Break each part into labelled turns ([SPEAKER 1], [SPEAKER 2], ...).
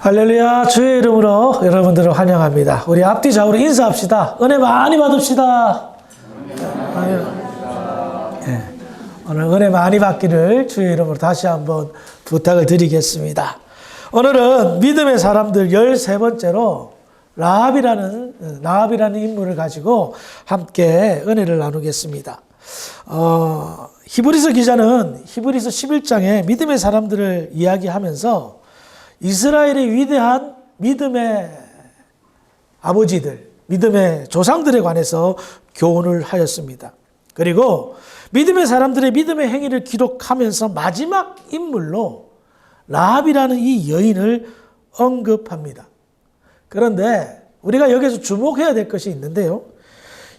[SPEAKER 1] 할렐루야. 주의 이름으로 여러분들을 환영합니다. 우리 앞뒤 좌우로 인사합시다. 은혜 많이 받읍시다. 네. 오늘 은혜 많이 받기를 주의 이름으로 다시 한번 부탁을 드리겠습니다. 오늘은 믿음의 사람들 13번째로 라합이라는 인물을 가지고 함께 은혜를 나누겠습니다. 히브리서 기자는 히브리서 11장에 믿음의 사람들을 이야기하면서 이스라엘의 위대한 믿음의 아버지들, 믿음의 조상들에 관해서 교훈을 하였습니다. 그리고 믿음의 사람들의 믿음의 행위를 기록하면서 마지막 인물로 라합이라는 이 여인을 언급합니다. 그런데 우리가 여기서 주목해야 될 것이 있는데요.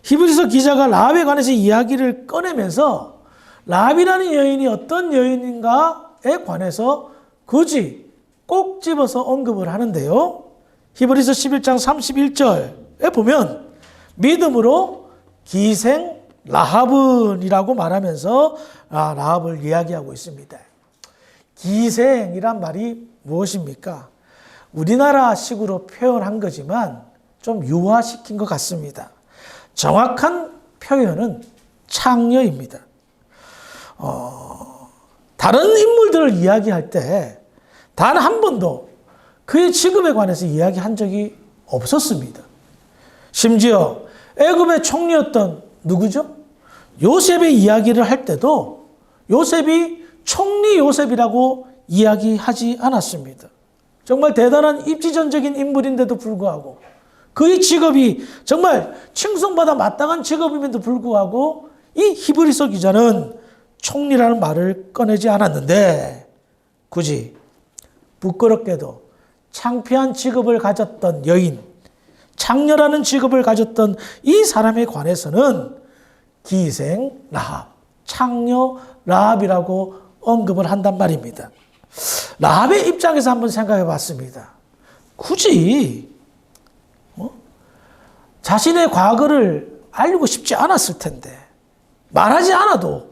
[SPEAKER 1] 히브리서 기자가 라합에 관해서 이야기를 꺼내면서 라합이라는 여인이 어떤 여인인가에 관해서 굳이 꼭 집어서 언급을 하는데요. 히브리서 11장 31절에 보면 믿음으로 기생 라합은이라고 말하면서 라합을 이야기하고 있습니다. 기생이란 말이 무엇입니까? 우리나라식으로 표현한 거지만 좀 유화시킨 것 같습니다. 정확한 표현은 창녀입니다. 다른 인물들을 이야기할 때 단 한 번도 그의 직업에 관해서 이야기한 적이 없었습니다. 심지어 애굽의 총리였던 누구죠? 요셉의 이야기를 할 때도 요셉이 총리 요셉이라고 이야기하지 않았습니다. 정말 대단한 입지전적인 인물인데도 불구하고 그의 직업이 정말 칭송받아 마땅한 직업임에도 불구하고 이 히브리서 기자는 총리라는 말을 꺼내지 않았는데 굳이 부끄럽게도 창피한 직업을 가졌던 여인, 창녀라는 직업을 가졌던 이 사람에 관해서는 기생 라합, 창녀 라합이라고 언급을 한단 말입니다. 라합의 입장에서 한번 생각해 봤습니다. 굳이 자신의 과거를 알고 싶지 않았을 텐데, 말하지 않아도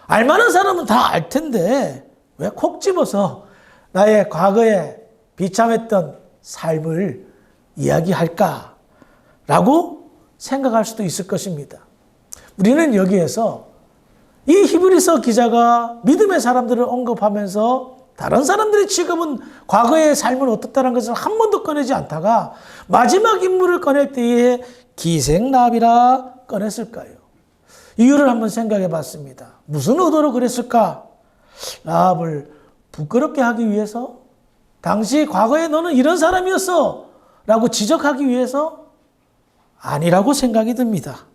[SPEAKER 1] 알만한 사람은 다 알 텐데 왜 콕 집어서 나의 과거에 비참했던 삶을 이야기할까라고 생각할 수도 있을 것입니다. 우리는 여기에서 이 히브리서 기자가 믿음의 사람들을 언급하면서 다른 사람들의 직업은 과거의 삶은 어떻다는 것을 한 번도 꺼내지 않다가 마지막 인물을 꺼낼 때에 기생 라합이라 꺼냈을까요? 이유를 한번 생각해 봤습니다. 무슨 의도로 그랬을까? 라합을 부끄럽게 하기 위해서? 당시 과거에 너는 이런 사람이었어 라고 지적하기 위해서? 아니라고 생각이 듭니다.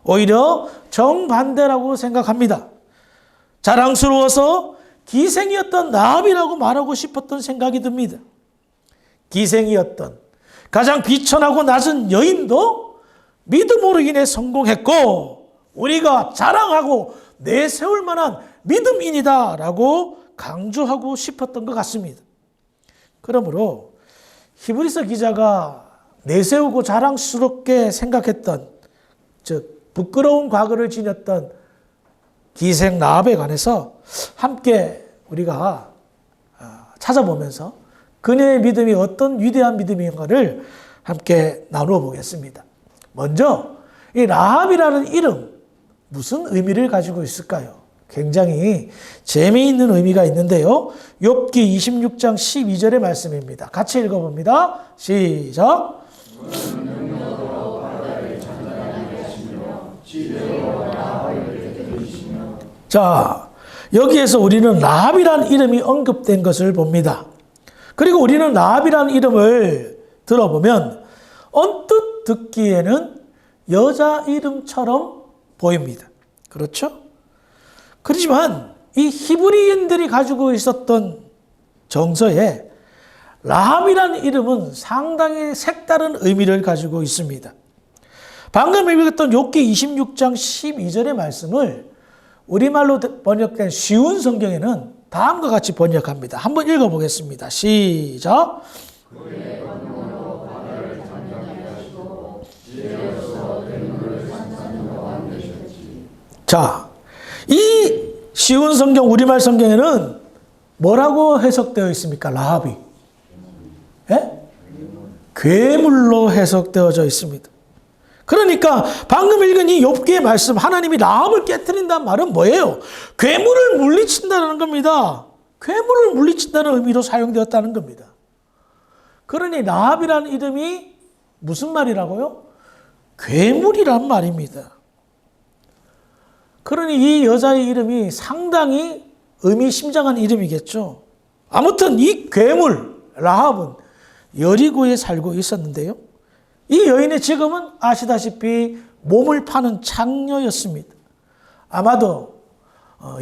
[SPEAKER 1] 오히려 정반대라고 생각합니다. 자랑스러워서 기생이었던 라합이라고 말하고 싶었던 생각이 듭니다. 기생이었던 가장 비천하고 낮은 여인도 믿음으로 인해 성공했고 우리가 자랑하고 내세울 만한 믿음인이다 라고 강조하고 싶었던 것 같습니다. 그러므로 히브리서 기자가 내세우고 자랑스럽게 생각했던 즉 부끄러운 과거를 지녔던 기생 라합에 관해서 함께 우리가 찾아보면서 그녀의 믿음이 어떤 위대한 믿음인가를 함께 나누어 보겠습니다. 먼저 이 라합이라는 이름 무슨 의미를 가지고 있을까요? 굉장히 재미있는 의미가 있는데요. 욥기 26장 12절의 말씀입니다. 같이 읽어봅니다. 시작. 자, 여기에서 우리는 라합이라는 이름이 언급된 것을 봅니다. 그리고 우리는 라합이라는 이름을 들어보면 언뜻 듣기에는 여자 이름처럼 보입니다. 그렇죠? 그렇지만 이 히브리인들이 가지고 있었던 정서에 라합이라는 이름은 상당히 색다른 의미를 가지고 있습니다. 방금 읽었던 욥기 26장 12절의 말씀을 우리말로 번역된 쉬운 성경에는 다음과 같이 번역합니다. 한번 읽어보겠습니다. 시작. 자, 이 쉬운 성경 우리말 성경에는 뭐라고 해석되어 있습니까? 라합이 예? 괴물로 해석되어져 있습니다. 그러니까 방금 읽은 이 욥기의 말씀, 하나님이 라합을 깨뜨린다는 말은 뭐예요? 괴물을 물리친다는 겁니다. 괴물을 물리친다는 의미로 사용되었다는 겁니다. 그러니 라합이라는 이름이 무슨 말이라고요? 괴물이란 말입니다. 그러니 이 여자의 이름이 상당히 의미심장한 이름이겠죠. 아무튼 이 괴물 라합은 여리고에 살고 있었는데요. 이 여인의 직업은 아시다시피 몸을 파는 창녀였습니다. 아마도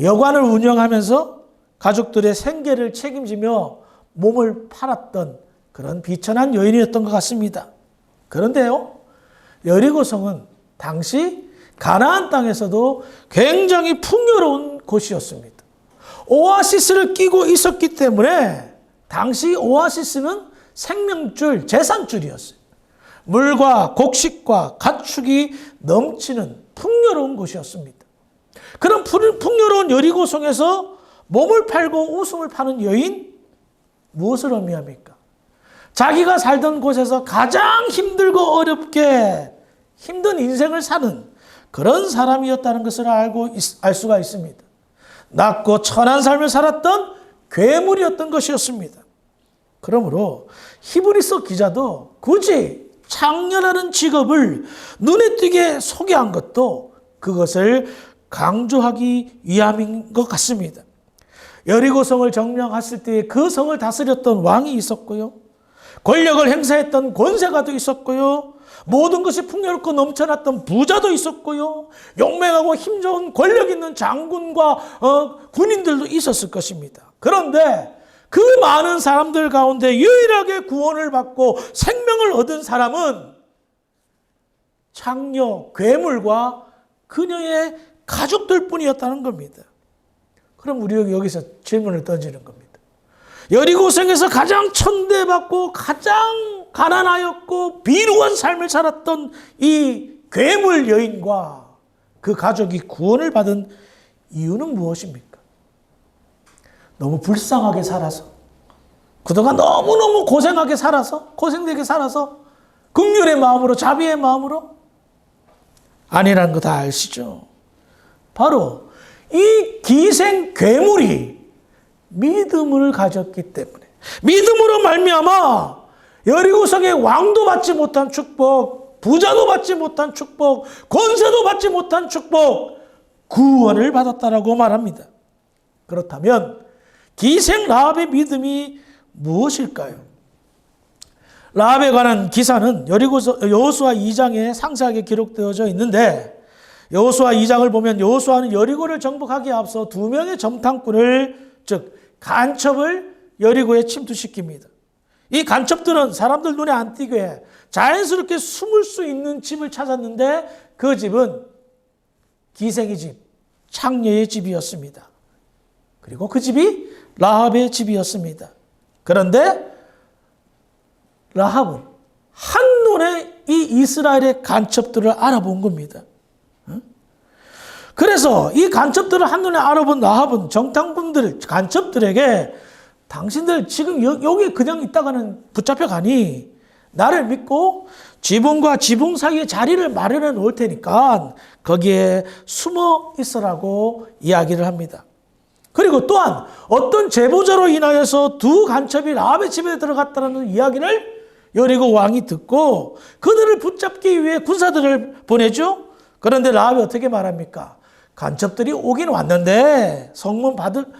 [SPEAKER 1] 여관을 운영하면서 가족들의 생계를 책임지며 몸을 팔았던 그런 비천한 여인이었던 것 같습니다. 그런데요, 여리고성은 당시 가나안 땅에서도 굉장히 풍요로운 곳이었습니다. 오아시스를 끼고 있었기 때문에 당시 오아시스는 생명줄, 재산줄이었어요. 물과 곡식과 가축이 넘치는 풍요로운 곳이었습니다. 그런 풍요로운 여리고성에서 몸을 팔고 웃음을 파는 여인, 무엇을 의미합니까? 자기가 살던 곳에서 가장 힘들고 어렵게 힘든 인생을 사는 그런 사람이었다는 것을 알 수가 있습니다. 낮고 천한 삶을 살았던 괴물이었던 것이었습니다. 그러므로 히브리서 기자도 굳이 창녀라는 직업을 눈에 띄게 소개한 것도 그것을 강조하기 위함인 것 같습니다. 여리고성을 점령했을 때 그 성을 다스렸던 왕이 있었고요. 권력을 행사했던 권세가도 있었고요. 모든 것이 풍요롭고 넘쳐났던 부자도 있었고요. 용맹하고 힘 좋은 권력 있는 장군과 군인들도 있었을 것입니다. 그런데 그 많은 사람들 가운데 유일하게 구원을 받고 생명을 얻은 사람은 창녀, 괴물과 그녀의 가족들 뿐이었다는 겁니다. 그럼 우리가 여기서 질문을 던지는 겁니다. 여리고성에서 가장 천대받고 가장 가난하였고 비루한 삶을 살았던 이 괴물 여인과 그 가족이 구원을 받은 이유는 무엇입니까? 너무 불쌍하게 살아서, 그동안 너무너무 고생하게 살아서, 고생되게 살아서, 긍휼의 마음으로, 자비의 마음으로? 아니라는 거 다 아시죠? 바로 이 기생 괴물이 믿음을 가졌기 때문에, 믿음으로 말미암아 여리고성의 왕도 받지 못한 축복, 부자도 받지 못한 축복, 권세도 받지 못한 축복, 구원을 받았다라고 말합니다. 그렇다면 기생 라합의 믿음이 무엇일까요? 라합에 관한 기사는 여호수아 2장에 상세하게 기록되어져 있는데, 여호수아 2장을 보면 여호수아는 여리고를 정복하기에 앞서 2명의 정탐꾼을, 즉 간첩을 여리고에 침투시킵니다. 이 간첩들은 사람들 눈에 안 띄게 자연스럽게 숨을 수 있는 집을 찾았는데 그 집은 기생의 집, 창녀의 집이었습니다. 그리고 그 집이 라합의 집이었습니다. 그런데 라합은 한눈에 이 이스라엘의 간첩들을 알아본 겁니다. 그래서 이 간첩들을 한눈에 알아본 라합은 정탐꾼들, 간첩들에게 당신들 지금 여기 그냥 있다가는 붙잡혀가니 나를 믿고 지붕과 지붕 사이에 자리를 마련해 놓을 테니까 거기에 숨어 있으라고 이야기를 합니다. 그리고 또한 어떤 제보자로 인하여서 두 간첩이 라합의 집에 들어갔다는 이야기를 여리고 왕이 듣고 그들을 붙잡기 위해 군사들을 보내죠. 그런데 라합이 어떻게 말합니까? 간첩들이 오긴 왔는데 성문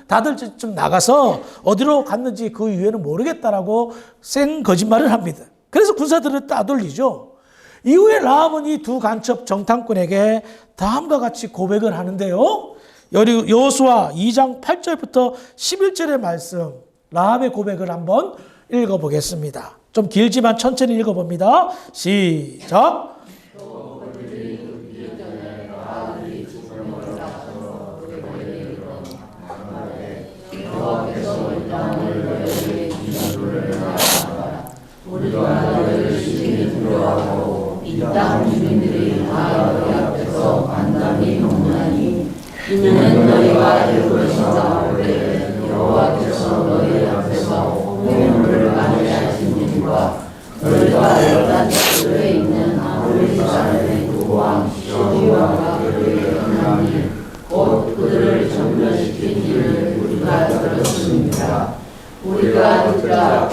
[SPEAKER 1] 다들 좀 나가서 어디로 갔는지 그 이유는 모르겠다라고 생 거짓말을 합니다. 그래서 군사들을 따돌리죠. 이후에 라합은 이 두 간첩 정탐꾼에게 다음과 같이 고백을 하는데요. 여호수아 2장 8절부터 11절의 말씀, 라합의 고백을 한번 읽어보겠습니다. 좀 길지만 천천히 읽어봅니다. 시작.
[SPEAKER 2] 땅 주민들이 다 너희 앞에서 간담이 논하니 이는 너희가 애굽에서 나올 때 여호와께서 너희 앞에서 홍해물을 많이 하시니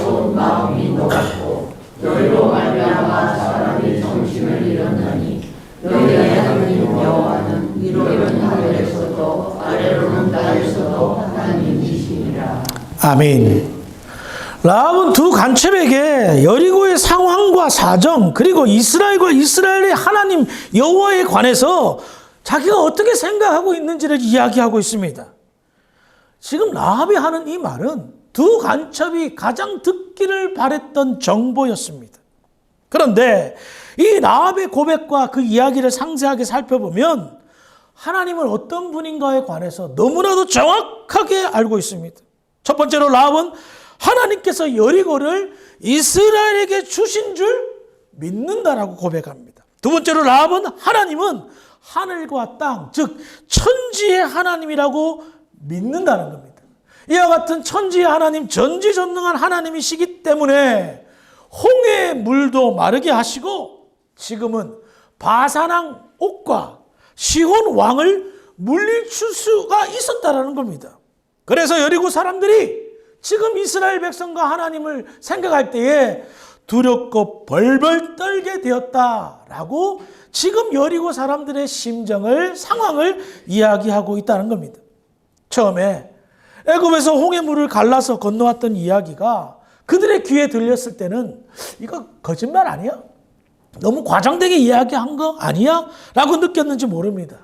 [SPEAKER 2] 곧 마음이 녹았고 너희로 말미암아 사람이 정신을 잃었나니 너희의 하나님 여호와는 위로는 하늘에서도 아래로는 땅에서도 하나님이시니라.
[SPEAKER 1] 아멘. 라합은 두 간첩에게 여리고의 상황과 사정, 그리고 이스라엘과 이스라엘의 하나님 여호와에 관해서 자기가 어떻게 생각하고 있는지를 이야기하고 있습니다. 지금 라합이 하는 이 말은 두 간첩이 가장 듣기를 바랬던 정보였습니다. 그런데 이 라합의 고백과 그 이야기를 상세하게 살펴보면 하나님은 어떤 분인가에 관해서 너무나도 정확하게 알고 있습니다. 첫 번째로 라합은 하나님께서 여리고를 이스라엘에게 주신 줄 믿는다라고 고백합니다. 두 번째로 라합은 하나님은 하늘과 땅, 즉 천지의 하나님이라고 믿는다는 겁니다. 이와 같은 천지의 하나님, 전지전능한 하나님이시기 때문에 홍해의 물도 마르게 하시고 지금은 바산왕 옥과 시혼 왕을 물리칠 수가 있었다는 겁니다. 그래서 여리고 사람들이 지금 이스라엘 백성과 하나님을 생각할 때에 두렵고 벌벌 떨게 되었다라고 지금 여리고 사람들의 심정을, 상황을 이야기하고 있다는 겁니다. 처음에 애굽에서 홍해물을 갈라서 건너왔던 이야기가 그들의 귀에 들렸을 때는 이거 거짓말 아니야? 너무 과장되게 이야기한 거 아니야? 라고 느꼈는지 모릅니다.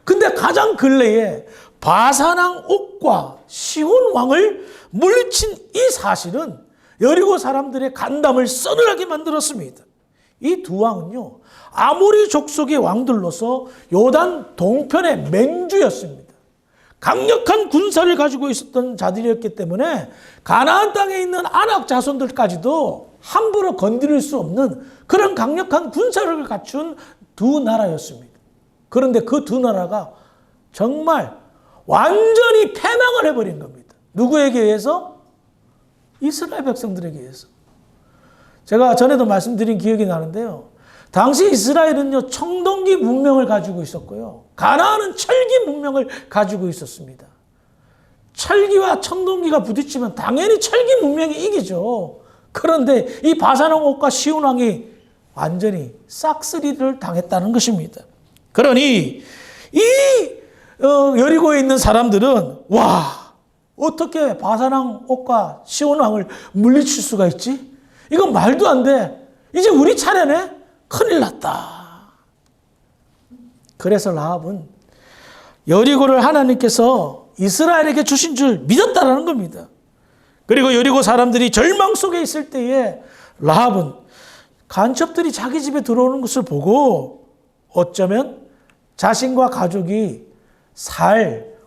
[SPEAKER 1] 근데 가장 근래에 바산왕 옥과 시혼 왕을 물리친 이 사실은 여리고 사람들의 간담을 서늘하게 만들었습니다. 이 두 왕은요, 아모리 족속의 왕들로서 요단 동편의 맹주였습니다. 강력한 군사를 가지고 있었던 자들이었기 때문에 가나안 땅에 있는 아낙 자손들까지도 함부로 건드릴 수 없는 그런 강력한 군사를 갖춘 두 나라였습니다. 그런데 그 두 나라가 정말 완전히 패망을 해버린 겁니다. 누구에게 의해서? 이스라엘 백성들에게 의해서. 제가 전에도 말씀드린 기억이 나는데요. 당시 이스라엘은요, 청동기 문명을 가지고 있었고요. 가나안은 철기 문명을 가지고 있었습니다. 철기와 청동기가 부딪히면 당연히 철기 문명이 이기죠. 그런데 이 바산왕 옥과 시온 왕이 완전히 싹쓸이를 당했다는 것입니다. 그러니 이 여리고에 있는 사람들은 와, 어떻게 바산왕 옥과 시온 왕을 물리칠 수가 있지? 이건 말도 안 돼. 이제 우리 차례네? 큰일 났다. 그래서 라합은 여리고를 하나님께서 이스라엘에게 주신 줄 믿었다라는 겁니다. 그리고 여리고 사람들이 절망 속에 있을 때에 라합은 간첩들이 자기 집에 들어오는 것을 보고 어쩌면 자신과 가족이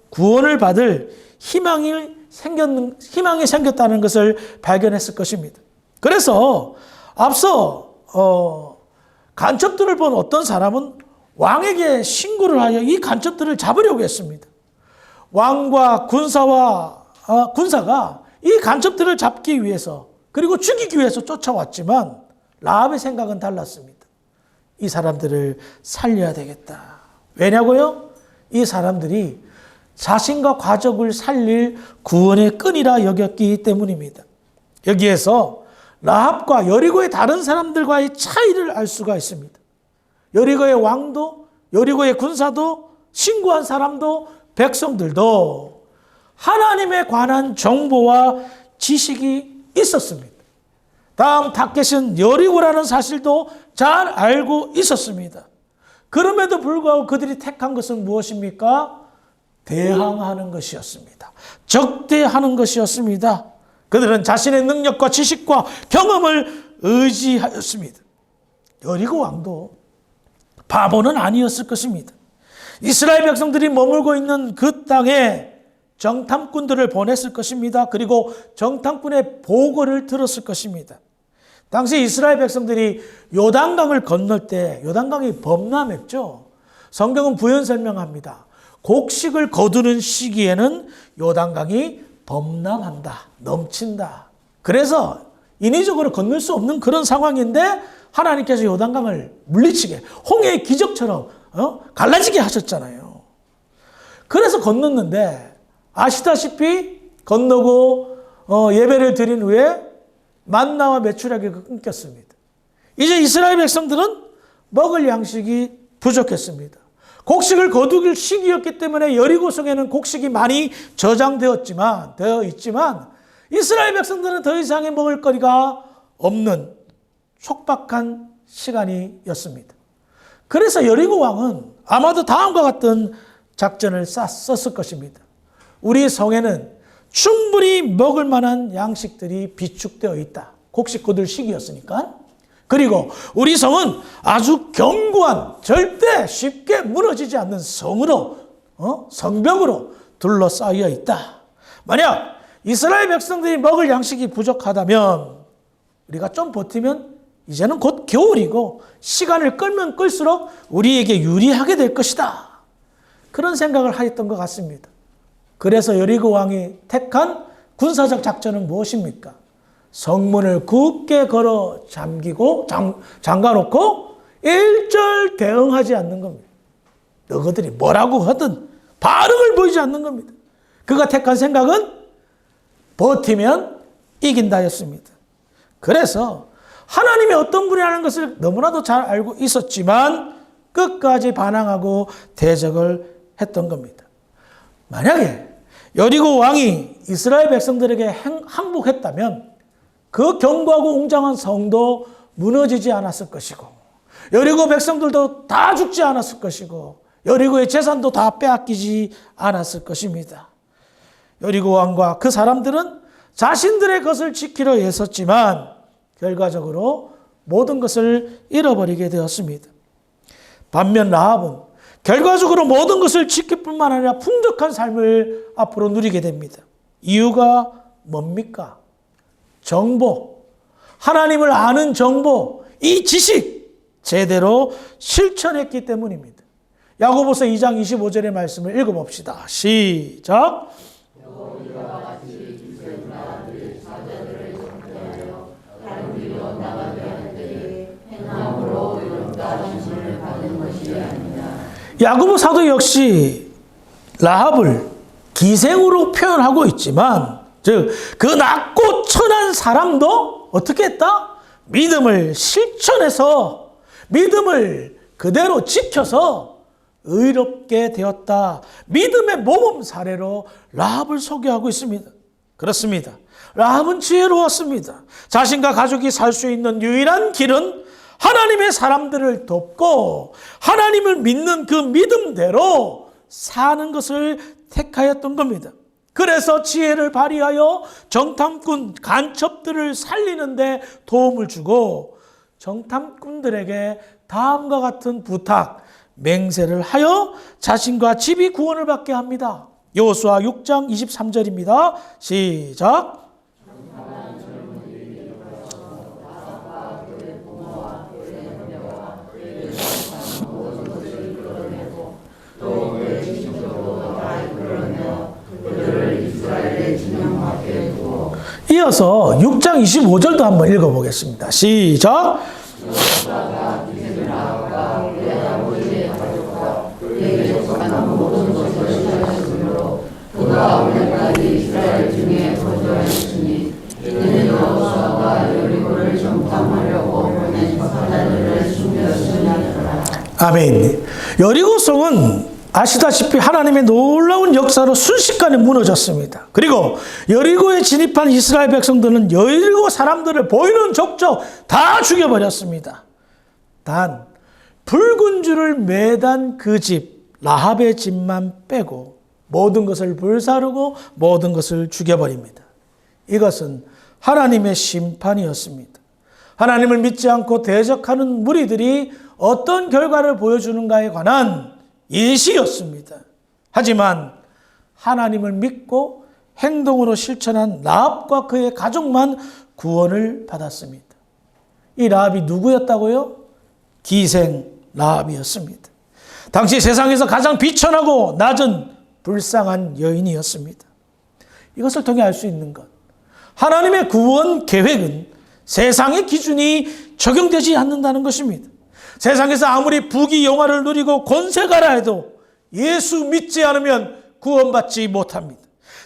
[SPEAKER 1] 구원을 받을 희망이 생겼다는 것을 발견했을 것입니다. 그래서 앞서 간첩들을 본 어떤 사람은 왕에게 신고를 하여 이 간첩들을 잡으려고 했습니다. 왕과 군사가 이 간첩들을 잡기 위해서 그리고 죽이기 위해서 쫓아왔지만 라합의 생각은 달랐습니다. 이 사람들을 살려야 되겠다. 왜냐고요? 이 사람들이 자신과 가족을 살릴 구원의 끈이라 여겼기 때문입니다. 여기에서 라합과 여리고의 다른 사람들과의 차이를 알 수가 있습니다. 여리고의 왕도, 여리고의 군사도, 신고한 사람도, 백성들도 하나님에 관한 정보와 지식이 있었습니다. 다음 탁겟은 여리고라는 사실도 잘 알고 있었습니다. 그럼에도 불구하고 그들이 택한 것은 무엇입니까? 대항하는 것이었습니다. 적대하는 것이었습니다. 그들은 자신의 능력과 지식과 경험을 의지하였습니다. 여리고 왕도 바보는 아니었을 것입니다. 이스라엘 백성들이 머물고 있는 그 땅에 정탐꾼들을 보냈을 것입니다. 그리고 정탐꾼의 보고를 들었을 것입니다. 당시 이스라엘 백성들이 요단강을 건널 때 요단강이 범람했죠. 성경은 부연 설명합니다. 곡식을 거두는 시기에는 요단강이 범람한다, 넘친다. 그래서 인위적으로 건널 수 없는 그런 상황인데 하나님께서 요단강을 물리치게 홍해의 기적처럼 갈라지게 하셨잖아요. 그래서 건넜는데 아시다시피 건너고 예배를 드린 후에 만나와 메추라기가 끊겼습니다. 이제 이스라엘 백성들은 먹을 양식이 부족했습니다. 곡식을 거두길 시기였기 때문에 여리고성에는 곡식이 많이 되어 있지만 이스라엘 백성들은 더 이상의 먹을 거리가 없는 촉박한 시간이었습니다. 그래서 여리고 왕은 아마도 다음과 같은 작전을 썼을 것입니다. 우리 성에는 충분히 먹을 만한 양식들이 비축되어 있다. 곡식 거둘 시기였으니까. 그리고 우리 성은 아주 견고한, 절대 쉽게 무너지지 않는 성벽으로 둘러싸여 있다. 만약 이스라엘 백성들이 먹을 양식이 부족하다면 우리가 좀 버티면 이제는 곧 겨울이고 시간을 끌면 끌수록 우리에게 유리하게 될 것이다. 그런 생각을 하였던 것 같습니다. 그래서 여리고 왕이 택한 군사적 작전은 무엇입니까? 성문을 굳게 걸어 잠가놓고 일절 대응하지 않는 겁니다. 너희들이 뭐라고 하든 반응을 보이지 않는 겁니다. 그가 택한 생각은 버티면 이긴다였습니다. 그래서 하나님이 어떤 분이라는 것을 너무나도 잘 알고 있었지만 끝까지 반항하고 대적을 했던 겁니다. 만약에 여리고 왕이 이스라엘 백성들에게 항복했다면 그 견고하고 웅장한 성도 무너지지 않았을 것이고 여리고 백성들도 다 죽지 않았을 것이고 여리고의 재산도 다 빼앗기지 않았을 것입니다. 여리고 왕과 그 사람들은 자신들의 것을 지키려 애썼지만 결과적으로 모든 것을 잃어버리게 되었습니다. 반면 라합은 결과적으로 모든 것을 지킬 뿐만 아니라 풍족한 삶을 앞으로 누리게 됩니다. 이유가 뭡니까? 정보, 하나님을 아는 정보, 이 지식 제대로 실천했기 때문입니다. 야고보서 2장 25절의 말씀을 읽어봅시다. 시작. 야고보 사도 역시 라합을 기생으로 표현하고 있지만 즉 그 낮고 천한 사람도 어떻게 했다? 믿음을 실천해서 믿음을 그대로 지켜서 의롭게 되었다. 믿음의 모범 사례로 라합을 소개하고 있습니다. 그렇습니다. 라합은 지혜로웠습니다. 자신과 가족이 살 수 있는 유일한 길은 하나님의 사람들을 돕고 하나님을 믿는 그 믿음대로 사는 것을 택하였던 겁니다. 그래서 지혜를 발휘하여 정탐꾼 간첩들을 살리는 데 도움을 주고 정탐꾼들에게 다음과 같은 부탁, 맹세를 하여 자신과 집이 구원을 받게 합니다. 여호수아 6장 23절입니다. 시작. 이어서 6장 25절도 한번 읽어보겠습니다. 시작. 아멘. 여리고성은 아시다시피 하나님의 놀라운 역사로 순식간에 무너졌습니다. 그리고 여리고에 진입한 이스라엘 백성들은 여리고 사람들을 보이는 족족 다 죽여버렸습니다. 단 붉은 줄을 매단 그 집 라합의 집만 빼고 모든 것을 불사르고 모든 것을 죽여버립니다. 이것은 하나님의 심판이었습니다. 하나님을 믿지 않고 대적하는 무리들이 어떤 결과를 보여주는가에 관한 예시였습니다. 하지만 하나님을 믿고 행동으로 실천한 라합과 그의 가족만 구원을 받았습니다. 이 라합이 누구였다고요? 기생 라합이었습니다. 당시 세상에서 가장 비천하고 낮은 불쌍한 여인이었습니다. 이것을 통해 알 수 있는 것, 하나님의 구원 계획은 세상의 기준이 적용되지 않는다는 것입니다. 세상에서 아무리 부귀 영화를 누리고 권세가라 해도 예수 믿지 않으면 구원받지 못합니다.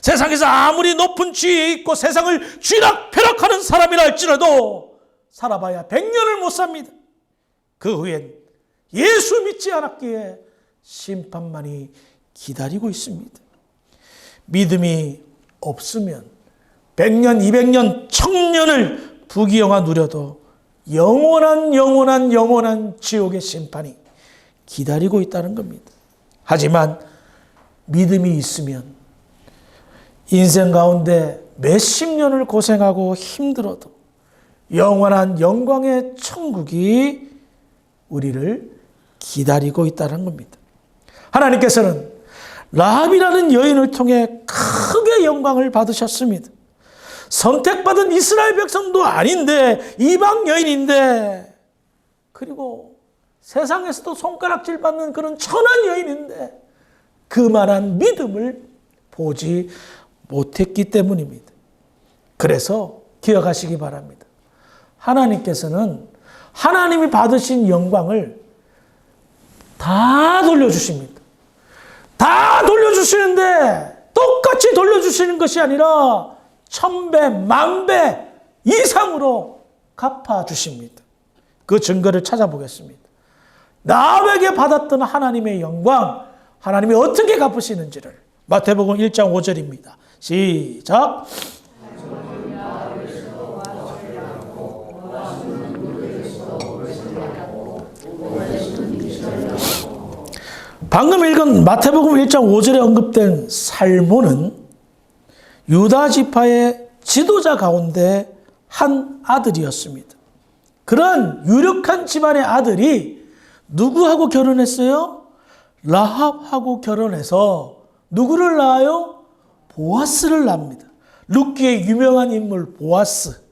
[SPEAKER 1] 세상에서 아무리 높은 지위에 있고 세상을 쥐락펴락하는 사람이라 할지라도 살아봐야 100년을 못 삽니다. 그 후엔 예수 믿지 않았기에 심판만이 기다리고 있습니다. 믿음이 없으면 100년, 200년, 1000년을 부귀영화 누려도 영원한 지옥의 심판이 기다리고 있다는 겁니다. 하지만 믿음이 있으면 인생 가운데 몇십 년을 고생하고 힘들어도 영원한 영광의 천국이 우리를 기다리고 있다는 겁니다. 하나님께서는 라합이라는 여인을 통해 크게 영광을 받으셨습니다. 선택받은 이스라엘 백성도 아닌데 이방 여인인데, 그리고 세상에서도 손가락질 받는 그런 천한 여인인데 그만한 믿음을 보지 못했기 때문입니다. 그래서 기억하시기 바랍니다. 하나님께서는 하나님이 받으신 영광을 다 돌려주십니다. 다 돌려주시는데 똑같이 돌려주시는 것이 아니라 1000배, 10,000배 이상으로 갚아주십니다. 그 증거를 찾아보겠습니다. 나에게 받았던 하나님의 영광, 하나님이 어떻게 갚으시는지를 마태복음 1장 5절입니다. 시작. 방금 읽은 마태복음 1장 5절에 언급된 살몬은 유다 지파의 지도자 가운데 한 아들이었습니다. 그런 유력한 집안의 아들이 누구하고 결혼했어요? 라합하고 결혼해서 누구를 낳아요? 보아스를 낳습니다. 룻기의 유명한 인물 보아스.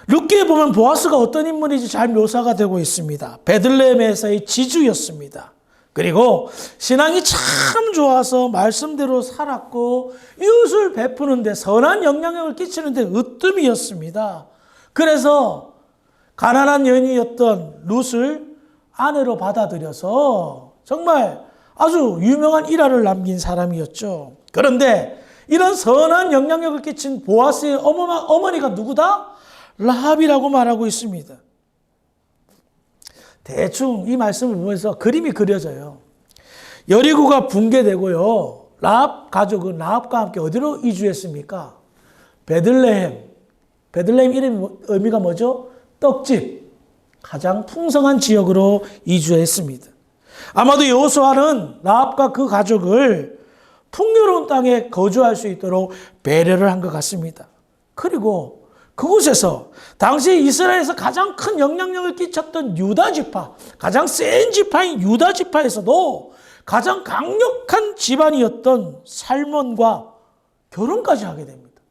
[SPEAKER 1] 룻기에 보면 보아스가 어떤 인물인지 잘 묘사가 되고 있습니다. 베들레헴에서의 지주였습니다. 그리고 신앙이 참 좋아서 말씀대로 살았고 이웃을 베푸는데 선한 영향력을 끼치는데 으뜸이었습니다. 그래서 가난한 여인이었던 룻을 아내로 받아들여서 정말 아주 유명한 일화를 남긴 사람이었죠. 그런데 이런 선한 영향력을 끼친 보아스의 어머니가 누구다? 라합이라고 말하고 있습니다. 대충 이 말씀을 보면서 그림이 그려져요. 여리고가 붕괴되고요. 라합 가족은 라합과 함께 어디로 이주했습니까? 베들레헴. 베들레헴 이름 의미가 뭐죠? 떡집. 가장 풍성한 지역으로 이주했습니다. 아마도 여호수아는 라합과 그 가족을 풍요로운 땅에 거주할 수 있도록 배려를 한 것 같습니다. 그리고 그곳에서 당시 이스라엘에서 가장 큰 영향력을 끼쳤던 유다 지파, 가장 센 지파인 유다 지파에서도 가장 강력한 집안이었던 살몬과 결혼까지 하게 됩니다.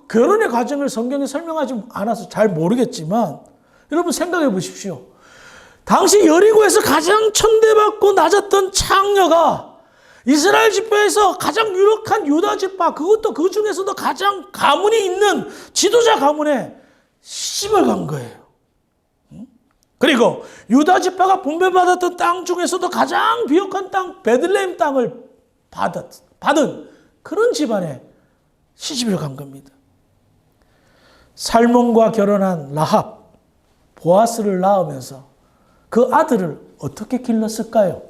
[SPEAKER 1] 결혼의 과정을 성경에 설명하지 않아서 잘 모르겠지만 여러분 생각해 보십시오. 당시 여리고에서 가장 천대받고 낮았던 창녀가 이스라엘 지파에서 가장 유력한 유다 지파, 그것도 그 중에서도 가장 가문이 있는 지도자 가문에 시집을 간 거예요. 그리고 유다 지파가 분배받았던 땅 중에서도 가장 비옥한 땅 베들레헴 땅을 받은 그런 집안에 시집을 간 겁니다. 살몬과 결혼한 라합, 보아스를 낳으면서 그 아들을 어떻게 길렀을까요?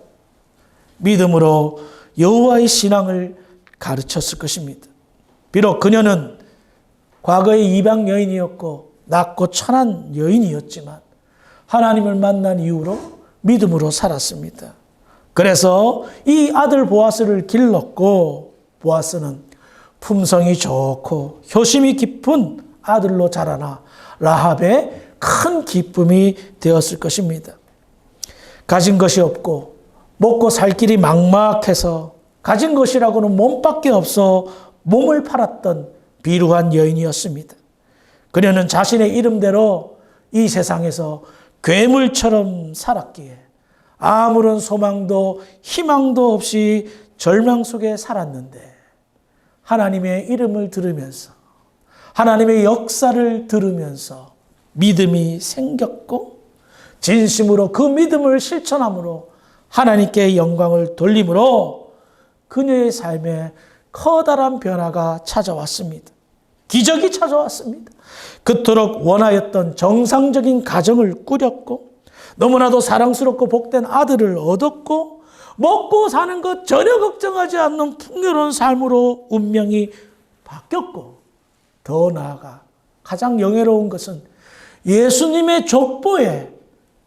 [SPEAKER 1] 믿음으로 여호와의 신앙을 가르쳤을 것입니다. 비록 그녀는 과거의 이방 여인이었고 낮고 천한 여인이었지만 하나님을 만난 이후로 믿음으로 살았습니다. 그래서 이 아들 보아스를 길렀고 보아스는 품성이 좋고 효심이 깊은 아들로 자라나 라합의 큰 기쁨이 되었을 것입니다. 가진 것이 없고 먹고 살 길이 막막해서 가진 것이라고는 몸밖에 없어 몸을 팔았던 비루한 여인이었습니다. 그녀는 자신의 이름대로 이 세상에서 괴물처럼 살았기에 아무런 소망도 희망도 없이 절망 속에 살았는데 하나님의 이름을 들으면서 하나님의 역사를 들으면서 믿음이 생겼고 진심으로 그 믿음을 실천함으로 하나님께 영광을 돌림으로 그녀의 삶에 커다란 변화가 찾아왔습니다. 기적이 찾아왔습니다. 그토록 원하였던 정상적인 가정을 꾸렸고 너무나도 사랑스럽고 복된 아들을 얻었고 먹고 사는 것 전혀 걱정하지 않는 풍요로운 삶으로 운명이 바뀌었고 더 나아가 가장 영예로운 것은 예수님의 족보에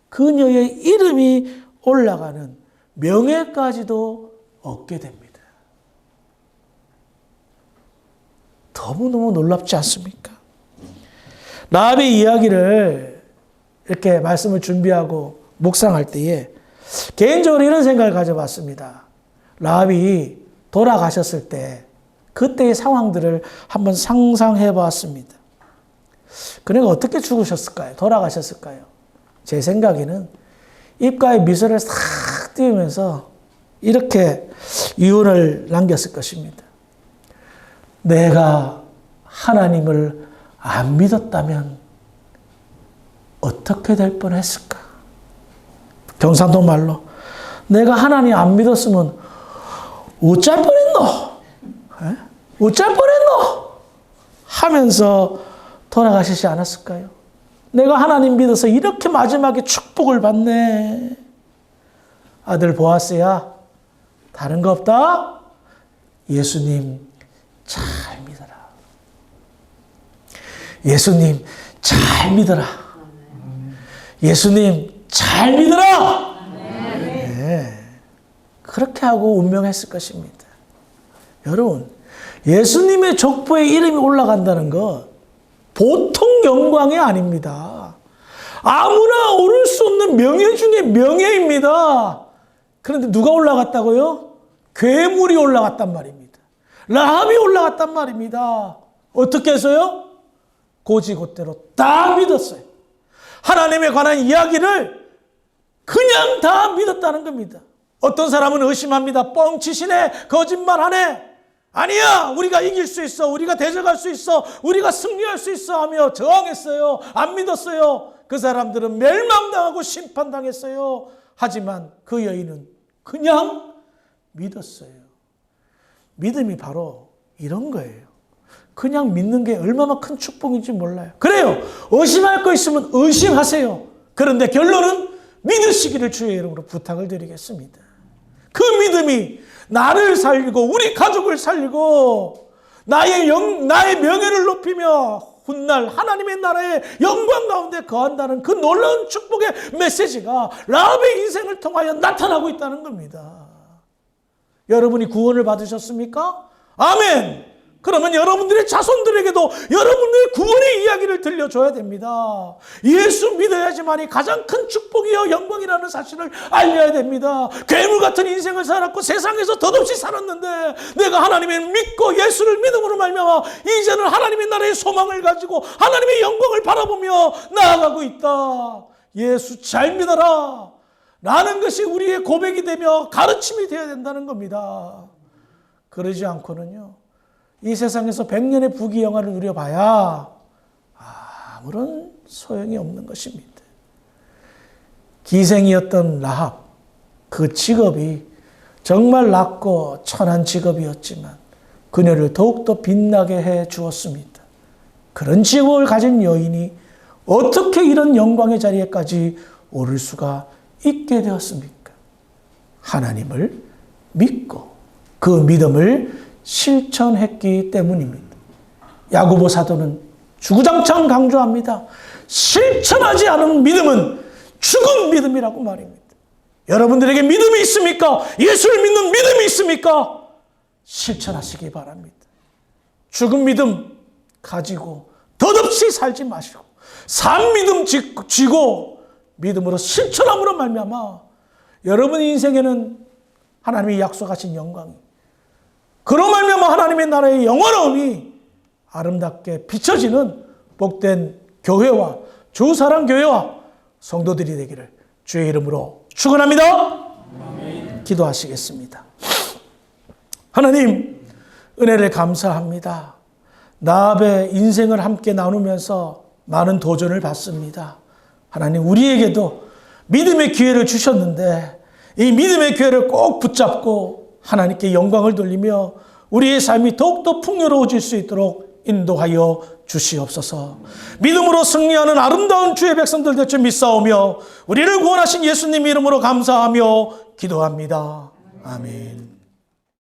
[SPEAKER 1] 그녀의 이름이 올라가는 명예까지도 얻게 됩니다. 너무너무 놀랍지 않습니까? 라합의 이야기를 이렇게 말씀을 준비하고 묵상할 때에 개인적으로 이런 생각을 가져봤습니다. 라합이 돌아가셨을 때 그때의 상황들을 한번 상상해 봤습니다. 그녀가 어떻게 죽으셨을까요? 돌아가셨을까요? 제 생각에는 입가에 미소를 싹 띄우면서 이렇게 유언을 남겼을 것입니다. 내가 하나님을 안 믿었다면 어떻게 될 뻔했을까? 경상도 말로 내가 하나님 안 믿었으면 어쩔 뻔했노? 어쩔 뻔했노? 하면서 돌아가시지 않았을까요? 내가 하나님 믿어서 이렇게 마지막에 축복을 받네. 아들 보아스야, 다른 거 없다? 예수님 잘 믿어라. 예수님 잘 믿어라. 예수님 잘 믿어라. 네. 그렇게 하고 운명했을 것입니다. 여러분, 예수님의 족보에 이름이 올라간다는 것 보통 영광이 아닙니다. 아무나 오를 수 없는 명예 중에 명예입니다. 그런데 누가 올라갔다고요? 괴물이 올라갔단 말입니다. 라합이 올라갔단 말입니다. 어떻게 해서요? 고지곳대로 다 믿었어요. 하나님에 관한 이야기를 그냥 다 믿었다는 겁니다. 어떤 사람은 의심합니다. 뻥치시네, 거짓말하네. 아니야, 우리가 이길 수 있어, 우리가 대적할 수 있어, 우리가 승리할 수 있어 하며 저항했어요. 안 믿었어요. 그 사람들은 멸망당하고 심판당했어요. 하지만 그 여인은 그냥 믿었어요. 믿음이 바로 이런 거예요. 그냥 믿는 게 얼마나 큰 축복인지 몰라요. 그래요. 의심할 거 있으면 의심하세요. 그런데 결론은 믿으시기를 주의 이름으로 부탁을 드리겠습니다. 그 믿음이 나를 살리고 우리 가족을 살리고 나의 명예를 높이며 훗날 하나님의 나라의 영광 가운데 거한다는 그 놀라운 축복의 메시지가 라합의 인생을 통하여 나타나고 있다는 겁니다. 여러분이 구원을 받으셨습니까? 아멘! 그러면 여러분들의 자손들에게도 여러분들의 구원의 이야기를 들려줘야 됩니다. 예수 믿어야지만이 가장 큰 축복이요 영광이라는 사실을 알려야 됩니다. 괴물 같은 인생을 살았고 세상에서 덧없이 살았는데 내가 하나님을 믿고 예수를 믿음으로 말미암아 이제는 하나님의 나라의 소망을 가지고 하나님의 영광을 바라보며 나아가고 있다. 예수 잘 믿어라 라는 것이 우리의 고백이 되며 가르침이 되어야 된다는 겁니다. 그러지 않고는요, 이 세상에서 100년의 부귀영화를 누려봐야 아무런 소용이 없는 것입니다. 기생이었던 라합, 그 직업이 정말 낮고 천한 직업이었지만 그녀를 더욱더 빛나게 해 주었습니다. 그런 직업을 가진 여인이 어떻게 이런 영광의 자리에까지 오를 수가 있게 되었습니까? 하나님을 믿고 그 믿음을 실천했기 때문입니다. 야고보 사도는 주구장창 강조합니다. 실천하지 않은 믿음은 죽은 믿음이라고 말입니다. 여러분들에게 믿음이 있습니까? 예수를 믿는 믿음이 있습니까? 실천하시기 바랍니다. 죽은 믿음 가지고 덧없이 살지 마시고 산 믿음 쥐고 믿음으로 실천함으로 말미암아 여러분의 인생에는 하나님이 약속하신 영광이, 그로 말미암아 하나님의 나라의 영원함이 아름답게 비춰지는 복된 교회와 주사랑교회와 성도들이 되기를 주의 이름으로 축원합니다. 기도하시겠습니다. 하나님, 은혜를 감사합니다. 라합의 인생을 함께 나누면서 많은 도전을 받습니다. 하나님, 우리에게도 믿음의 기회를 주셨는데 이 믿음의 기회를 꼭 붙잡고 하나님께 영광을 돌리며 우리의 삶이 더욱더 풍요로워질 수 있도록 인도하여 주시옵소서. 믿음으로 승리하는 아름다운 주의 백성들 되쳐 믿사오며 우리를 구원하신 예수님 이름으로 감사하며 기도합니다. 아멘.